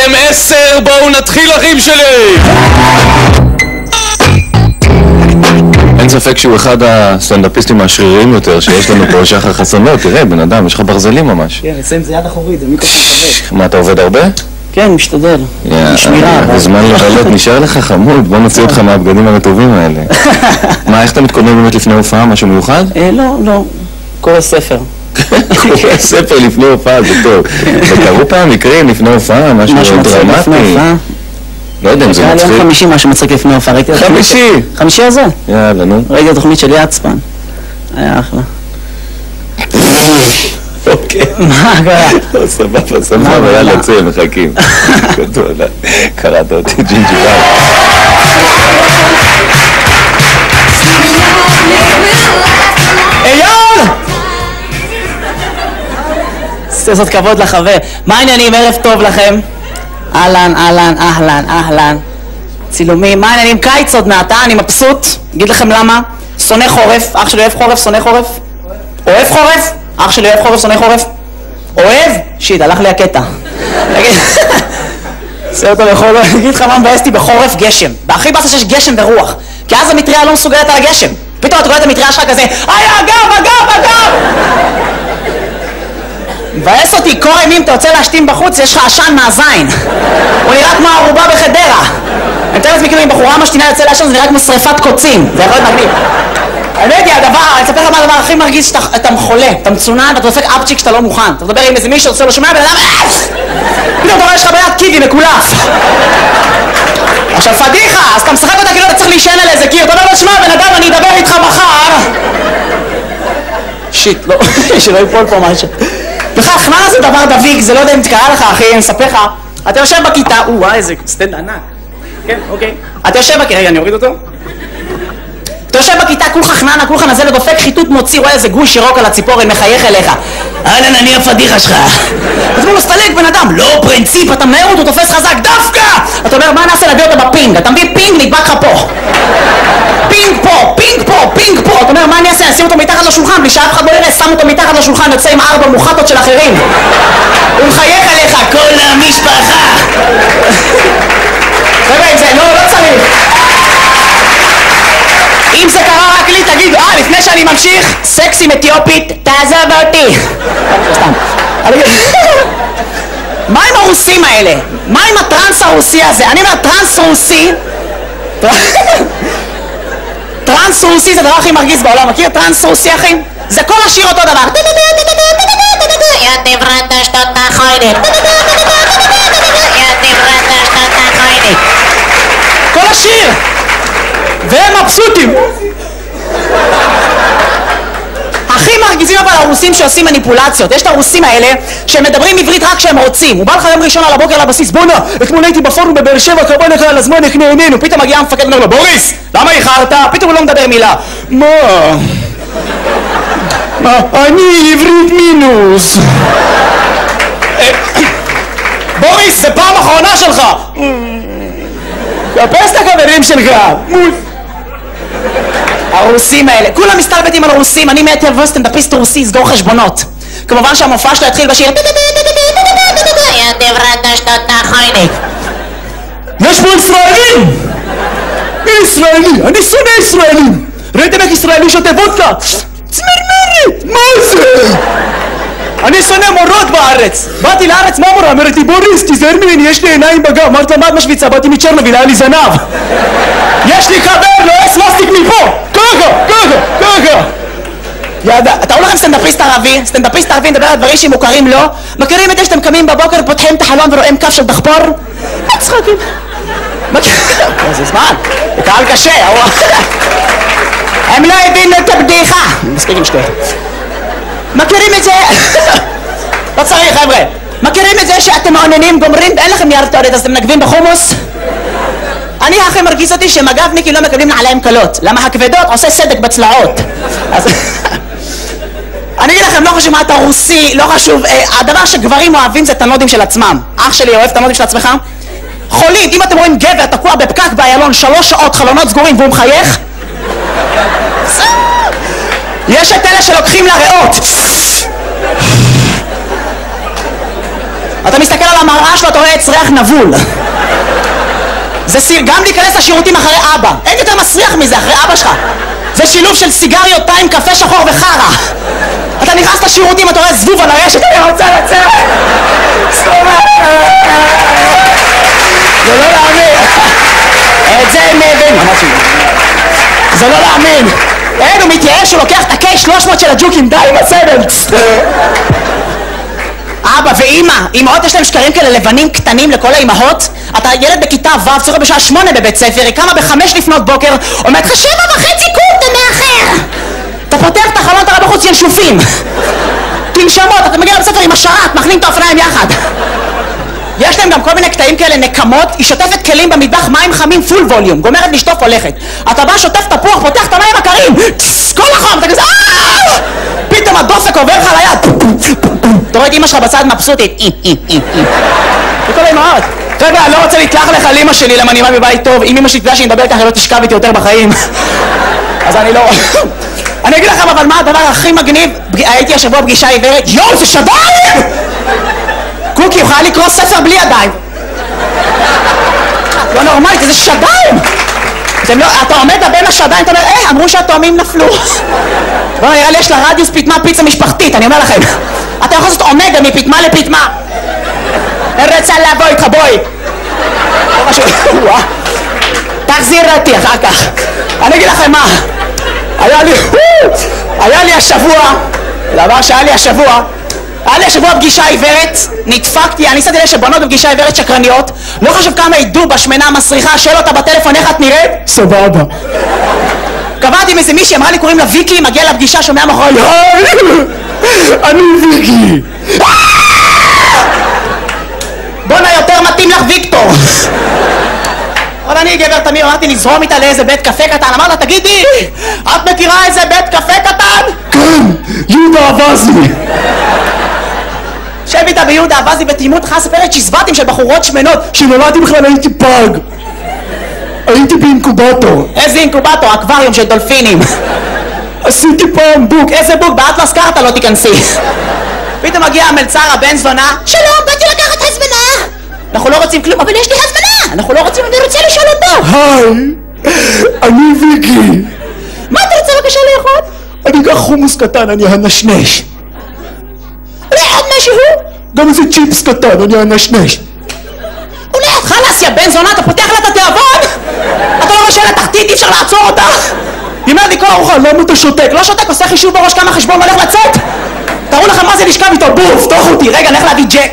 אתם 10, בואו נתחיל אחים שלי! אין ספק שהוא אחד הסטנדאפיסטים השריריים יותר שיש לנו פה, שחר חסונות. תראה, בן אדם, יש לך ברזלים ממש. כן, אצלם זה יד אחורית, זה מיקרופון כבד. מה, אתה עובד הרבה? כן, משתדל. שמירה. בזמן לבלות, נשאר לך חמוד, בוא נוציא אותך מהבגדים הרטובים האלה. מה, איך אתה מתכונן באמת לפני הופעה? משהו מיוחד? לא, קורא ספר. קורא ספר לפני הופעה, זה טוב. וקרו פעם מקרים לפני הופעה, משהו דרמטי. לא יודע אם זה מצחיק. היה 50 משהו מצחיק לפני הופעה. 50? 50 הזה? יאללה, נו. ראיתי התוכנית של יצפן. היה אחלה. אוקיי. מה קרה? סבבה, יאללה, צא, מחכים. קראת אותי ג'ינג'י ביי. אייל! עושה זאת כבוד לחבר. מה העניינים? ערב טוב לכם. אהלן. צילומים. מה העניינים? קיץ עוד מעט, אני מבסוט. אגיד לכם למה. שונא חורף. אח שלי אוהב חורף, שונא חורף. אוהב חורף? אח שלי אוהב חורף, שונא חורף. אוהב? שיט, הלך לי הקטע. עושה אותו בכל... אני אגיד לך מה מבאסתי בחורף גשם. והכי באסה שיש גשם ורוח. כי אז המטריה לא מסוגלת על הגשם. פתאום אתה רואה את המטריה שלך כזה, אגב! מבאס אותי, קורא אם אתה רוצה להשתים בחוץ, יש לך עשן מהזין. הוא נראה כמו ערובה בחדרה. אני מתאר לעצמי כאילו אם בחורה משתינה יוצא לעשן, זה נראה כמו שריפת קוצים. זה יכול להיות מגניב. האמת היא, אני אספר לך מה הדבר הכי מרגיש שאתה חולה, אתה מצונן ואתה דופק אפצ'יק שאתה לא מוכן. אתה מדבר עם איזה מישהו, לא שומע בן אדם, פתאום אתה רואה יש לך ביד קיבי מקולף. עכשיו פדיחה, אז אתה משחק אותה כאילו אתה צריך להישען על איזה קיר, אתה אומר לו, שמע בן אדם, אני אדבר איתך מחר. שיט, לא, שלא יפול פה משהו. בכלל, חננה זה דבר דביק, זה לא יודע אם תקרא לך אחי, אני אספר לך. אתה יושב בכיתה, איזה סטנד ענק. כן, אוקיי. אתה יושב בכיתה, רגע, אני אוריד אותו. אתה יושב בכיתה, כולך חננה, כולך נזל ודופק, חיתות מוציא, רואה איזה גוש ירוק על הציפורן, מחייך אליך. אהלן, אני הפדיחה שלך. אתה אומר לו, סתלק בן אדם, לא פרינציפ, אתה מהר אותו, תופס חזק, דווקא! אתה אומר, מה נעשה להביא אותו בפינג? אתה מביא פינג, נדבק לך פה. פינג פה. אתה אומר, מה אני אעשה? נשים אותו מתחת לשולחן, בלי שאף אחד לא יראה, שם אותו מתחת לשולחן, יוצא עם 4 מוחטות של אחרים. הוא מחייך עליך, כל המשפחה. חבר'ה, אם זה, לא צריך. אם זה קרה רק לי, תגיד, לפני שאני ממשיך, סקסים אתיופית, תעזוב אותי. סתם. מה עם הרוסים האלה? מה עם הטרנס הרוסי הזה? אני אומר, טרנס רוסי... טרנס רוסי זה הדבר הכי מרגיז בעולם, מכיר טרנס רוסי אחי? זה כל השיר אותו דבר. כל השיר! והם מבסוטים! הכי מרגיזים אבל הרוסים שעושים מניפולציות. יש את הרוסים האלה שמדברים עברית רק כשהם רוצים. הוא בא לך יום ראשון על הבוקר לבסיס, בוא'נה, אתמול הייתי בפורום בבאר שבע, קבע לך על הזמן, נהנינו. פתאום מגיע המפקד ואומר לו, בוריס, למה איחרת? פתאום הוא לא מדבר מילה. מה? אני עברית מינוס. בוריס, זה פעם אחרונה שלך. קפס את החברים שלך. הרוסים האלה, כולם מסתלבטים על הרוסים, אני מעט יבוא סטנדאפיסט רוסי, סגור חשבונות. כמובן שהמופע שלו התחיל בשיר יש פה ישראלים! מי ישראלי? אני שונא ישראלים! ראיתם איך ישראלי שותה וודקה? צמרמרת! מה זה? אני שונא מורות בארץ! באתי לארץ, מה מורה? אמרת לי בוריס, תיזהר ממני, יש לי עיניים בגב. אמרת לה, מה את משוויצה? באתי מצ'רנוביל, היה לי זנב. יש לי חבר, לא יש מסטיק מפה! ככה! ידע, אתה רואה לכם סטנדאפיסט ערבי? סטנדאפיסט ערבי מדבר על דברים שמוכרים לו. מכירים את זה שאתם קמים בבוקר, פותחים את החלון ורואים כף של דחפור? מה צחקים? איזה זמן, זה קהל קשה. הם לא הבינו את הבדיחה. מספיק עם שטויות. מכירים את זה? לא צריך חבר'ה. מכירים את זה שאתם מעוננים גומרים ואין לכם נייר טואלט אז אתם מנגבים בחומוס? אני הכי מרגיז אותי שמג"בניקים לא מקבלים נעליים קלות. למה הכבדות עושה סדק בצלעות. אני אגיד לכם, לא חשוב מה אתה רוסי, לא חשוב, הדבר שגברים אוהבים זה את הנודים של עצמם. אח שלי אוהב את הנודים של עצמך? חולית, אם אתם רואים גבר תקוע בפקק באיילון 3 שעות, חלונות סגורים והוא מחייך, יש את אלה שלוקחים לריאות. אתה מסתכל על המראה שלו, אתה רואה עץ ריח נבול. זה גם להיכנס לשירותים אחרי אבא. אין יותר מסריח מזה, אחרי אבא שלך. זה שילוב של סיגריות, טיים, קפה שחור וחרה. אתה נכנס לשירותים, אתה רואה זבוב על הרשת, אני רוצה לצאת. זה לא להאמין. את זה הם מבין. זה לא להאמין. אין, הוא מתייאש, הוא לוקח את ה-K300 של הג'וקים, די עם הסבל. אבא ואמא, אמאות יש להם שקרים כאלה לבנים קטנים לכל האמהות. אתה ילד בכיתה ו' צריך בשעה 8 בבית ספר, היא קמה ב5 לפנות בוקר, אומרת לך 7:30 קום, אתה מאחר. אתה פותח את החלון, אתה רואה בחוץ ינשופים. תנשמות, אתה מגיע לבית ספר עם השרת, מכנים את האופניים יחד. יש להם גם כל מיני קטעים כאלה, נקמות, היא שוטפת כלים במטבח, מים חמים פול ווליום, גומרת לשטוף הולכת. אתה בא, שוטף תפוח, פותח את המים הקרים, כל החום, אתה כזה פתאום הדופק עובר לך ליד. אתה רואה את אמא שלך בצד מבסוטית. וכל האמהות. רגע, אני לא רוצה להתלח לך על אמא שלי, למה אני בא בבית טוב. אם אמא שלי תדע שאני מדבר ככה, היא לא תשכב איתי יותר בחיים. אז אני לא... אני אגיד לכם, אבל מה הדבר הכי מגניב? הייתי השבוע פגישה עיוורת, יואו, זה שדיים! קוקי, יכולה לקרוא ספר בלי ידיים. לא נורמלית, זה שדיים! אתה עומד בין השדיים, אתה אומר, אמרו שהתאומים נפלו. בואו, נראה לי יש לה רדיוס פתמה פיצה משפחתית, אני אומר לכם. אתה יכול לעשות אומגה מפתמה לפתמה. אני רוצה לבוא איתך, בואי. תחזיר אותי אחר כך. אני אגיד לכם מה, היה לי השבוע פגישה עיוורת, נדפקתי, אני ניסיתי שבנות בפגישה עיוורת שקרניות, לא חשוב כמה ידעו בשמנה המסריחה, שאל אותה בטלפון איך את נראית? סבבה. קבעתי עם איזה מישהי, אמרה לי קוראים לה ויקי, מגיע לפגישה, שומע מאחורי, אני ויקי. בונה יותר מתאים לך ויקטור. אבל אני גבר תמיר, אמרתי נזרום איתה לאיזה בית קפה קטן, אמר לה תגידי, את מכירה איזה בית קפה קטן? כן, יהודה אבזי. שב איתה ביהודה אבזי בתימות לך ספרת שזבטים של בחורות שמנות, שנולדתי בכלל הייתי פג. הייתי באינקובטור. איזה אינקובטור? אקווריום של דולפינים. עשיתי פעם בוק. איזה בוק? באטלס קארטה לא תיכנסי. פתאום מגיע המלצר הבן זונה, שלום, באתי לקחת הזמנה. אנחנו לא רוצים כלום, אבל יש לי הזמנה. אנחנו לא רוצים, אני רוצה לשאול אותו. היי, אני ויקי. מה אתה רוצה בבקשה לאכול? אני אקח חומוס קטן, אני הנשנש. אולי עוד משהו? גם איזה צ'יפס קטן, אני הנשנש. אולי חלאס יא בן זונה, אתה פותח לה את התיאבון? אתה לא רשאי לתחתית, אי אפשר לעצור אותה. היא אומרת לי כל ארוחה, למה אתה שותק? לא שותק, עושה חישוב בראש כמה חשבון הולך לצאת. תראו לכם מה זה לשכב איתו, בוף, תוך אותי, רגע, נלך להביא ג'ק.